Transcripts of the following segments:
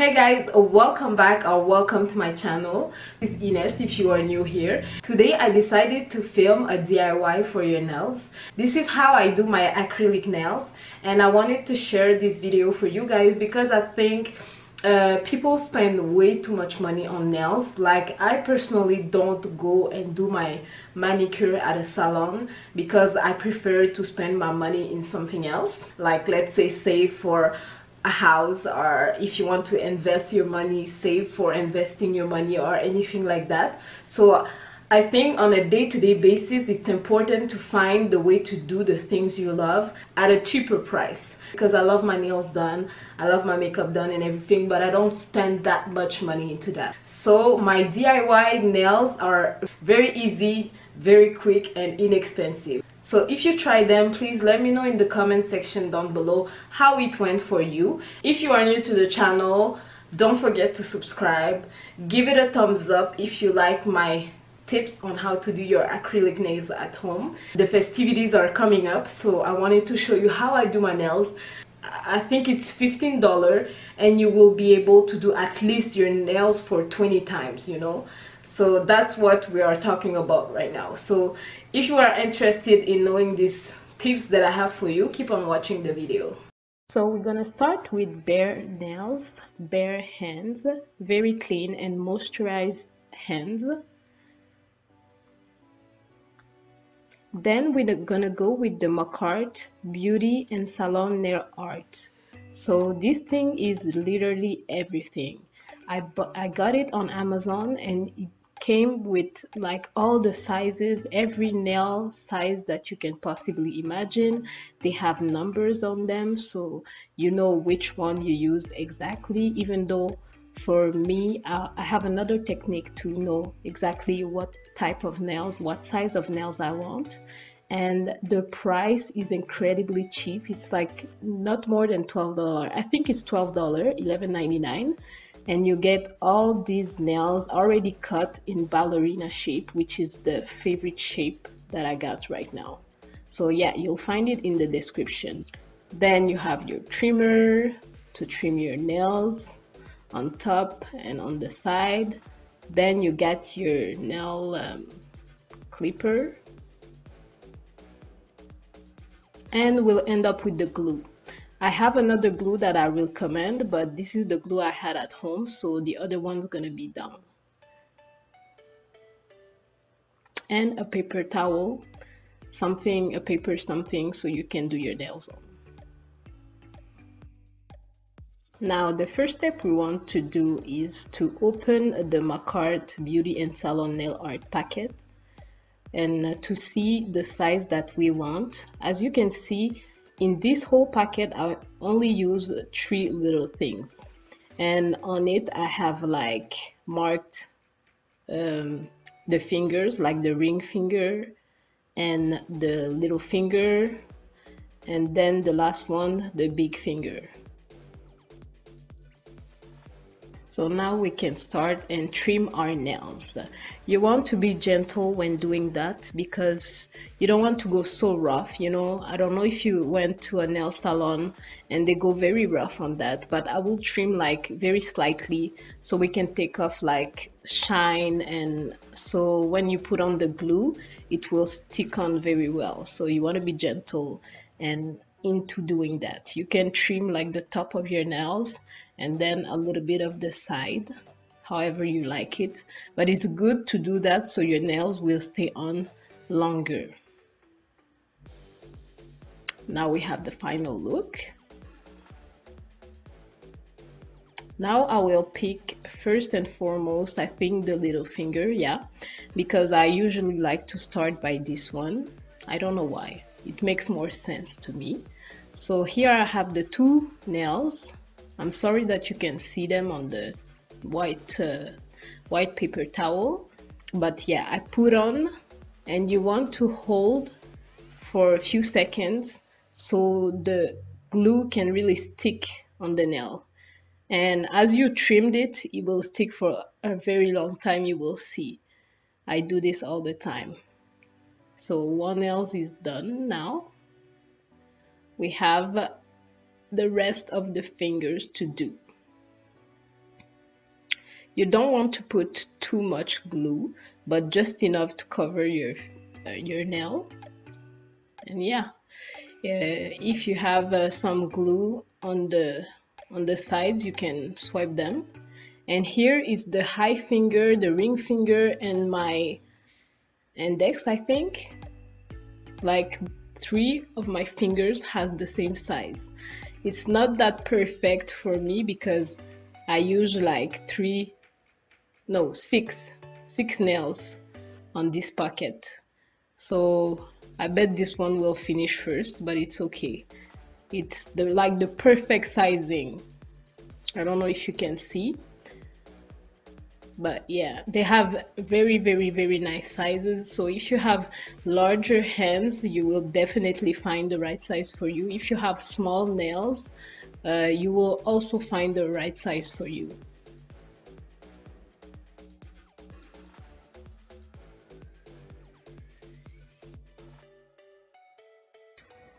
Hey guys, welcome back or welcome to my channel. This is Ines if you are new here. Today I decided to film a DIY for your nails. This is how I do my acrylic nails, and I wanted to share this video for you guys because I think people spend way too much money on nails. Like, I personally don't go and do my manicure at a salon because I prefer to spend my money in something else, like let's say save for a house, or if you want to invest your money, save for investing your money or anything like that. So I think on a day-to-day basis it's important to find the way to do the things you love at a cheaper price, because I love my nails done, I love my makeup done and everything, but I don't spend that much money into that. So my DIY nails are very easy, very quick and inexpensive. So if you try them, please let me know in the comment section down below how it went for you. If you are new to the channel, don't forget to subscribe. Give it a thumbs up if you like my tips on how to do your acrylic nails at home. The festivities are coming up, so I wanted to show you how I do my nails. I think it's $15 and you will be able to do at least your nails for 20 times, you know. So that's what we are talking about right now. So if you are interested in knowing these tips that I have for you, keep on watching the video. So we're gonna start with bare nails, bare hands, very clean and moisturized hands. Then we're gonna go with the Macart Beauty and Salon Nail Art. So this thing is literally everything. I got it on Amazon and it came with like all the sizes, every nail size that you can possibly imagine. They have numbers on them, so you know which one you used exactly, even though for me I have another technique to know exactly what type of nails, what size of nails I want. And the price is incredibly cheap. It's like not more than $12. I think it's $12, $11.99, and you get all these nails already cut in ballerina shape, which is the favorite shape that I got right now. So yeah, you'll find it in the description. Then you have your trimmer to trim your nails on top and on the side. Then you get your nail clipper, and we'll end up with the glue. I have another glue that I recommend, but this is the glue I had at home, so the other one's gonna be down. And a paper towel, something, a paper something, so you can do your nails on. Now the first step we want to do is to open the Macart Beauty and Salon Nail Art packet and to see the size that we want. As you can see, in this whole packet I only use 3 little things, and on it I have like marked the fingers, like the ring finger and the little finger, and then the last one, the big finger. So now we can start and trim our nails. You want to be gentle when doing that because you don't want to go so rough, you know. I don't know if you went to a nail salon and they go very rough on that, but I will trim like very slightly so we can take off like shine, and so when you put on the glue it will stick on very well. So you want to be gentle and into doing that. You can trim like the top of your nails and then a little bit of the side, however you like it, but it's good to do that so your nails will stay on longer. Now we have the final look. Now I will pick first and foremost, I think, the little finger, yeah, because I usually like to start by this one. I don't know why, it makes more sense to me. So here I have the 2 nails. I'm sorry that you can see them on the white paper towel, but yeah, I put on, and you want to hold for a few seconds so the glue can really stick on the nail. And as you trimmed it, it will stick for a very long time. You will see. I do this all the time. So one nail is done now. We have the rest of the fingers to do. You don't want to put too much glue, but just enough to cover your nail. And yeah, if you have some glue on the sides, you can swipe them. And here is the high finger, the ring finger, and my index. I think like 3 of my fingers has the same size. It's not that perfect for me because I use like 6 nails on this pocket. So I bet this one will finish first, but it's okay. It's like the perfect sizing. I don't know if you can see, but yeah, they have very, very, very nice sizes. So if you have larger hands, you will definitely find the right size for you. If you have small nails, you will also find the right size for you.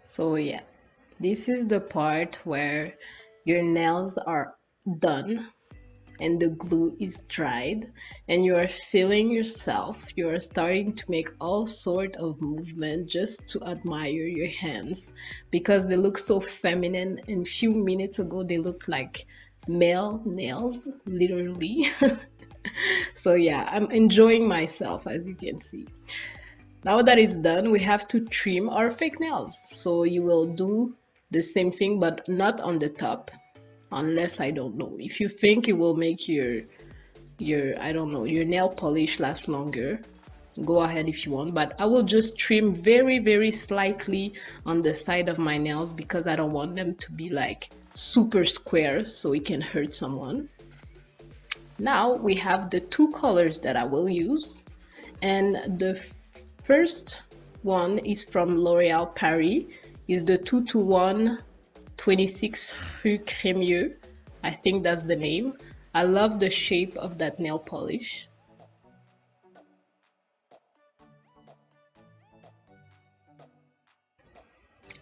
So yeah, this is the part where your nails are done and the glue is dried and you are feeling yourself. You are starting to make all sort of movement just to admire your hands because they look so feminine, and a few minutes ago they looked like male nails, literally. So yeah, I'm enjoying myself, as you can see. Now that is done, we have to trim our fake nails. So you will do the same thing, but not on the top, unless, I don't know, if you think it will make your I don't know, your nail polish last longer, go ahead if you want. But I will just trim very, very slightly on the side of my nails because I don't want them to be like super square so it can hurt someone. Now we have the 2 colors that I will use, and the first one is from L'Oréal Paris. Is the 221 26 Rue Crémieux. I think that's the name. I love the shape of that nail polish.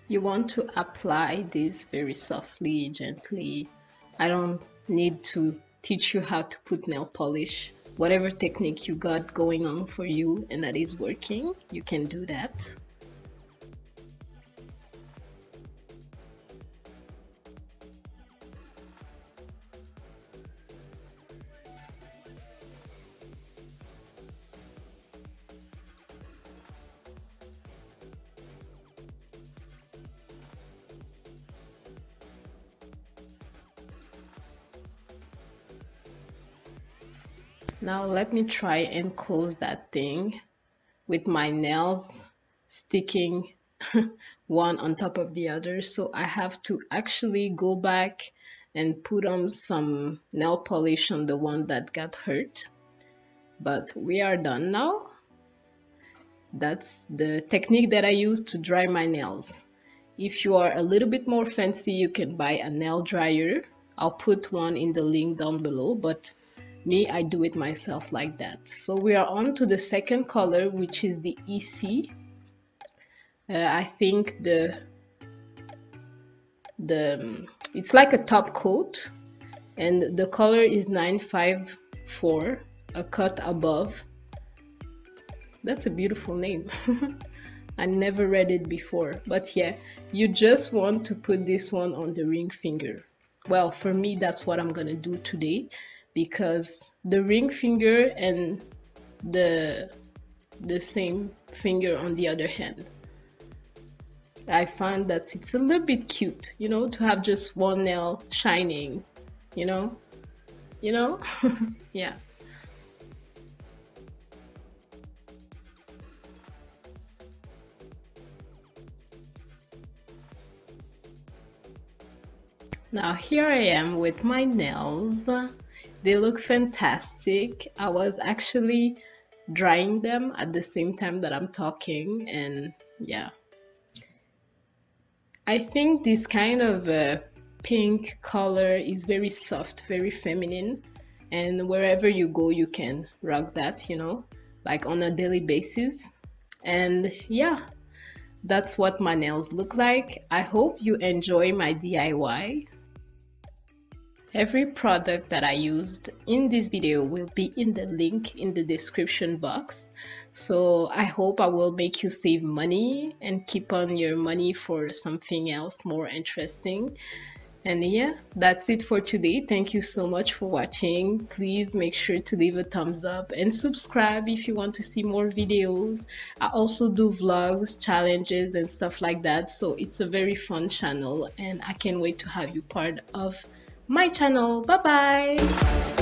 You want to apply this very softly, gently. I don't need to teach you how to put nail polish. Whatever technique you got going on for you and that is working, you can do that. Now let me try and close that thing with my nails sticking one on top of the other. So I have to actually go back and put on some nail polish on the one that got hurt. But we are done now. That's the technique that I use to dry my nails. If you are a little bit more fancy, you can buy a nail dryer. I'll put one in the link down below, but me, I do it myself like that. So we are on to the second color, which is the EC. I think it's like a top coat, and the color is 954, a cut above. That's a beautiful name. I never read it before, but yeah, you just want to put this one on the ring finger. Well, for me, that's what I'm gonna do today, because the ring finger and the same finger on the other hand, I find that it's a little bit cute, you know, to have just one nail shining, you know, yeah. Now here I am with my nails. They look fantastic. I was actually drying them at the same time that I'm talking, and yeah. I think this kind of pink color is very soft, very feminine, and wherever you go you can rock that, you know, like on a daily basis. And yeah, that's what my nails look like. I hope you enjoy my DIY. Every product that I used in this video will be in the link in the description box. So I hope I will make you save money and keep on your money for something else more interesting. And yeah, that's it for today. Thank you so much for watching. Please make sure to leave a thumbs up and subscribe if you want to see more videos. I also do vlogs, challenges, and stuff like that. So it's a very fun channel and I can't wait to have you part of my channel. Bye bye.